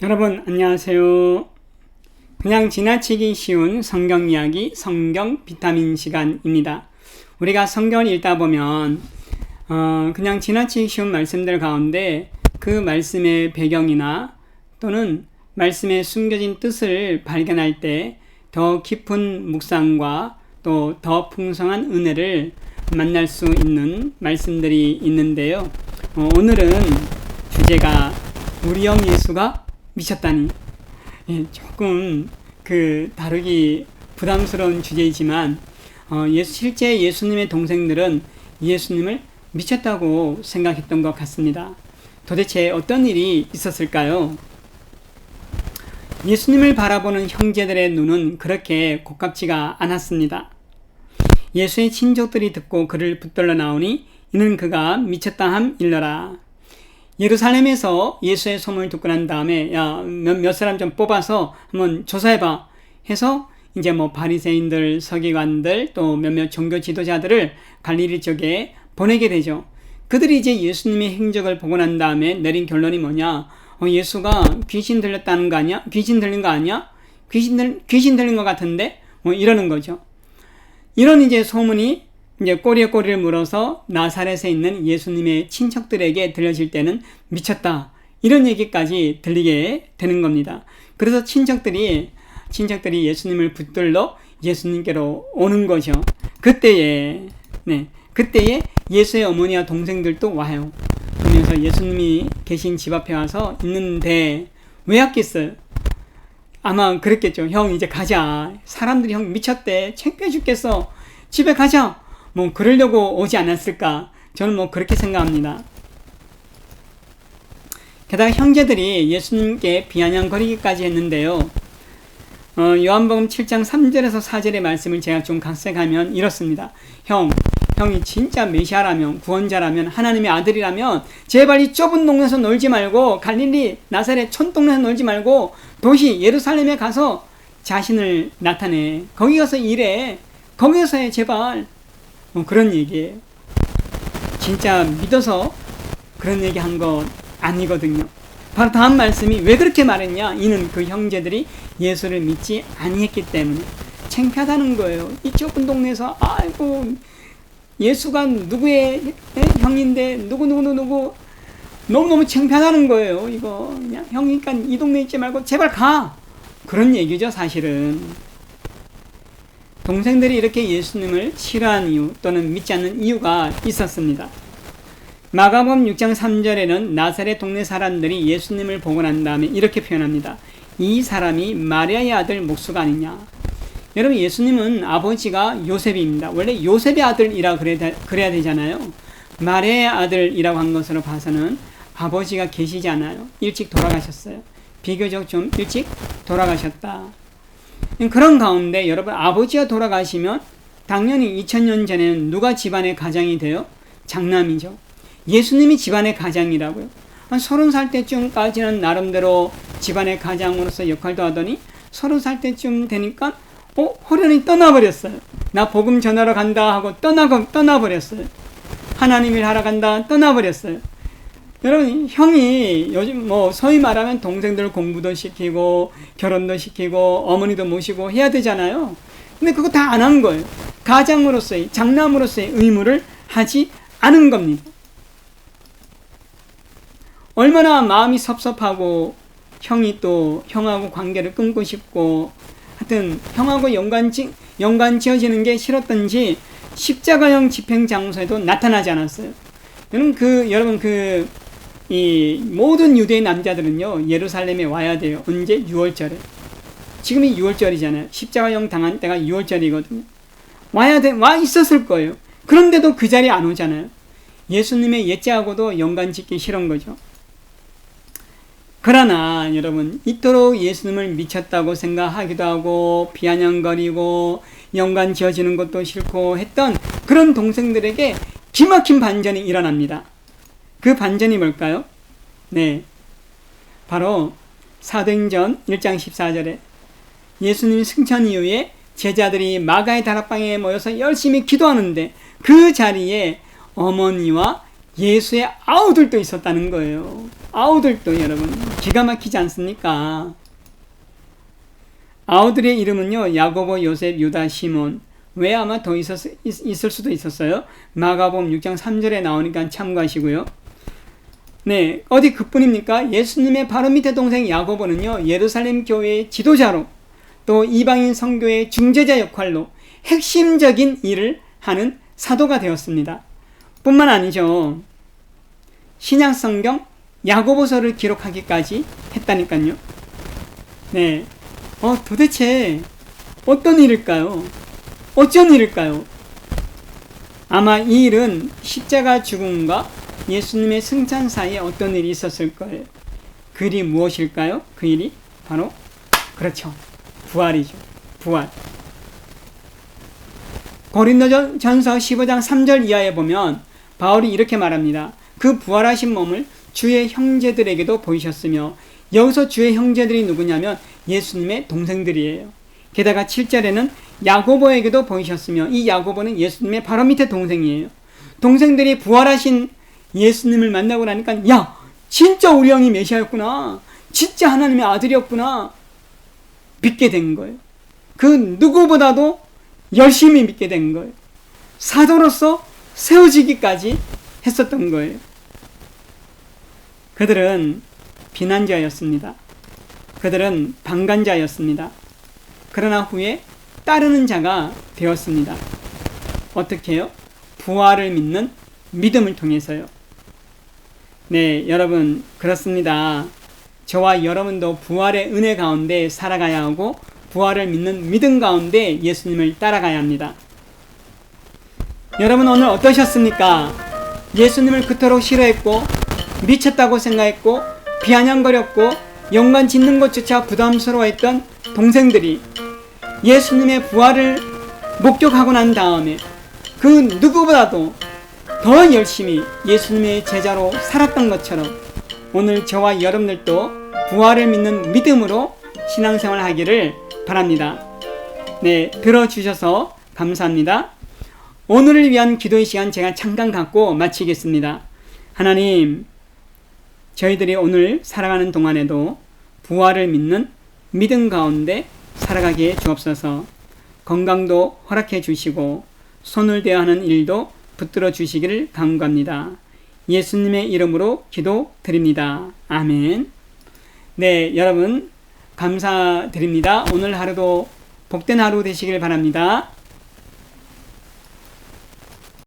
여러분 안녕하세요. 그냥 지나치기 쉬운 성경 이야기 성경 비타민 시간입니다. 우리가 성경을 읽다 보면 그냥 지나치기 쉬운 말씀들 가운데 그 말씀의 배경이나 또는 말씀에 숨겨진 뜻을 발견할 때 더 깊은 묵상과 또 더 풍성한 은혜를 만날 수 있는 말씀들이 있는데요. 오늘은 주제가 우리 형 예수가 미쳤다니. 조금 다루기 부담스러운 주제이지만 실제 예수님의 동생들은 예수님을 미쳤다고 생각했던 것 같습니다. 도대체 어떤 일이 있었을까요? 예수님을 바라보는 형제들의 눈은 그렇게 고깝지가 않았습니다. 예수의 친족들이 듣고 그를 붙들러 나오니 이는 그가 미쳤다 함 일러라. 예루살렘에서 예수의 소문을 듣고 난 다음에 몇 사람 좀 뽑아서 한번 조사해봐 해서 이제 바리새인들, 서기관들 또 몇몇 종교 지도자들을 갈릴리 쪽에 보내게 되죠. 그들이 이제 예수님의 행적을 보고 난 다음에 내린 결론이 뭐냐? 예수가 귀신 들렸다는 거 아니야? 귀신 들린 거 아니야? 귀신 들린 것 같은데? 이러는 거죠. 이런 이제 소문이 이제 꼬리에 꼬리를 물어서 나사렛에 있는 예수님의 친척들에게 들려질 때는 미쳤다. 이런 얘기까지 들리게 되는 겁니다. 그래서 친척들이 예수님을 붙들러 예수님께로 오는 거죠. 그때에 예수의 어머니와 동생들도 와요. 그러면서 예수님이 계신 집 앞에 와서 있는데 왜 왔겠어요? 아마 그랬겠죠. 형 이제 가자. 사람들이 형 미쳤대. 창피해 죽겠어. 집에 가자. 그러려고 오지 않았을까? 저는 그렇게 생각합니다. 게다가 형제들이 예수님께 비아냥거리기까지 했는데요. 요한복음 7장 3절에서 4절의 말씀을 제가 좀 각색하면 이렇습니다. 형이 진짜 메시아라면, 구원자라면, 하나님의 아들이라면 제발 이 좁은 동네에서 놀지 말고 갈릴리 나사렛 촌동네에서 놀지 말고 도시 예루살렘에 가서 자신을 나타내. 거기 가서 일해. 거기서 해 제발. 그런 얘기예요. 진짜 믿어서 그런 얘기 한 것 아니거든요. 바로 다음 말씀이 왜 그렇게 말했냐? 이는 그 형제들이 예수를 믿지 아니했기 때문에 창피하다는 거예요. 이 좁은 동네에서 아이고 예수가 누구의 형인데 누구 너무너무 창피하다는 거예요. 이거 그냥 형이니까 이 동네에 있지 말고 제발 가. 그런 얘기죠 사실은. 동생들이 이렇게 예수님을 싫어하는 이유 또는 믿지 않는 이유가 있었습니다. 마가복음 6장 3절에는 나사렛 동네 사람들이 예수님을 보고 난 다음에 이렇게 표현합니다. 이 사람이 마리아의 아들 목수가 아니냐. 여러분 예수님은 아버지가 요셉입니다. 원래 요셉의 아들이라 그래야 되잖아요. 마리아의 아들이라고 한 것으로 봐서는 아버지가 계시지 않아요. 일찍 돌아가셨어요. 비교적 좀 일찍 돌아가셨다. 그런 가운데 여러분 아버지가 돌아가시면 당연히 2000년 전에는 누가 집안의 가장이 돼요? 장남이죠. 예수님이 집안의 가장이라고요. 한 30살 때쯤까지는 나름대로 집안의 가장으로서 역할도 하더니 30살 때쯤 되니까 호련히 떠나버렸어요. 나 복음 전하러 간다 하고 떠나버렸어요. 하나님 일 하러 간다 떠나버렸어요. 여러분 형이 요즘 소위 말하면 동생들 공부도 시키고 결혼도 시키고 어머니도 모시고 해야 되잖아요. 근데 그거 다 안 한 거예요. 가장으로서의 장남으로서의 의무를 하지 않은 겁니다. 얼마나 마음이 섭섭하고 형이 또 형하고 관계를 끊고 싶고 하여튼 형하고 연관 지어지는 게 싫었던지 십자가형 집행 장소에도 나타나지 않았어요. 여러분 이 모든 유대인 남자들은요 예루살렘에 와야 돼요. 언제? 6월절에. 지금이 6월절이잖아요. 십자가형 당한 때가 6월절이거든요. 와 있었을 거예요. 그런데도 그 자리에 안 오잖아요. 예수님의 옛자하고도 연관 짓기 싫은 거죠. 그러나 여러분 이토록 예수님을 미쳤다고 생각하기도 하고 비아냥거리고 연관 지어지는 것도 싫고 했던 그런 동생들에게 기막힌 반전이 일어납니다. 그 반전이 뭘까요? 바로 사도행전 1장 14절에 예수님 승천 이후에 제자들이 마가의 다락방에 모여서 열심히 기도하는데 그 자리에 어머니와 예수의 아우들도 있었다는 거예요. 아우들도 여러분 기가 막히지 않습니까? 아우들의 이름은요, 야고보, 요셉, 유다, 시몬. 왜 아마 더 있을 수도 있었어요. 마가복음 6장 3절에 나오니까 참고하시고요. 네, 어디 그뿐입니까? 예수님의 바로 밑에 동생 야고보는요, 예루살렘 교회의 지도자로 또 이방인 선교의 중재자 역할로 핵심적인 일을 하는 사도가 되었습니다. 뿐만 아니죠. 신약성경 야고보서를 기록하기까지 했다니까요. 네, 도대체 어떤 일일까요? 어쩐 일일까요? 아마 이 일은 십자가 죽음과 예수님의 승천 사이에 어떤 일이 있었을 거예요. 그 일이 무엇일까요? 그 일이 바로 그렇죠. 부활이죠. 부활. 고린도전서 15장 3절 이하에 보면 바울이 이렇게 말합니다. 그 부활하신 몸을 주의 형제들에게도 보이셨으며, 여기서 주의 형제들이 누구냐면 예수님의 동생들이에요. 게다가 7절에는 야고보에게도 보이셨으며, 이 야고보는 예수님의 바로 밑에 동생이에요. 동생들이 부활하신 예수님을 만나고 나니까 야, 진짜 우리 형이 메시아였구나, 진짜 하나님의 아들이었구나 믿게 된 거예요. 그 누구보다도 열심히 믿게 된 거예요. 사도로서 세워지기까지 했었던 거예요. 그들은 비난자였습니다. 그들은 방관자였습니다. 그러나 후에 따르는 자가 되었습니다. 어떻게 해요? 부활을 믿는 믿음을 통해서요. 네, 여러분, 그렇습니다. 저와 여러분도 부활의 은혜 가운데 살아가야 하고, 부활을 믿는 믿음 가운데 예수님을 따라가야 합니다. 여러분, 오늘 어떠셨습니까? 예수님을 그토록 싫어했고 미쳤다고 생각했고 비아냥거렸고 연관 짓는 것조차 부담스러워했던 동생들이 예수님의 부활을 목격하고 난 다음에 그 누구보다도 더 열심히 예수님의 제자로 살았던 것처럼 오늘 저와 여러분들도 부활을 믿는 믿음으로 신앙생활 하기를 바랍니다. 네, 들어주셔서 감사합니다. 오늘을 위한 기도의 시간 제가 잠깐 갖고 마치겠습니다. 하나님, 저희들이 오늘 살아가는 동안에도 부활을 믿는 믿음 가운데 살아가게 주옵소서. 건강도 허락해 주시고 손을 대하는 일도 붙들어 주시기를 간구합니다. 예수님의 이름으로 기도드립니다. 아멘. 네, 여러분 감사드립니다. 오늘 하루도 복된 하루 되시길 바랍니다.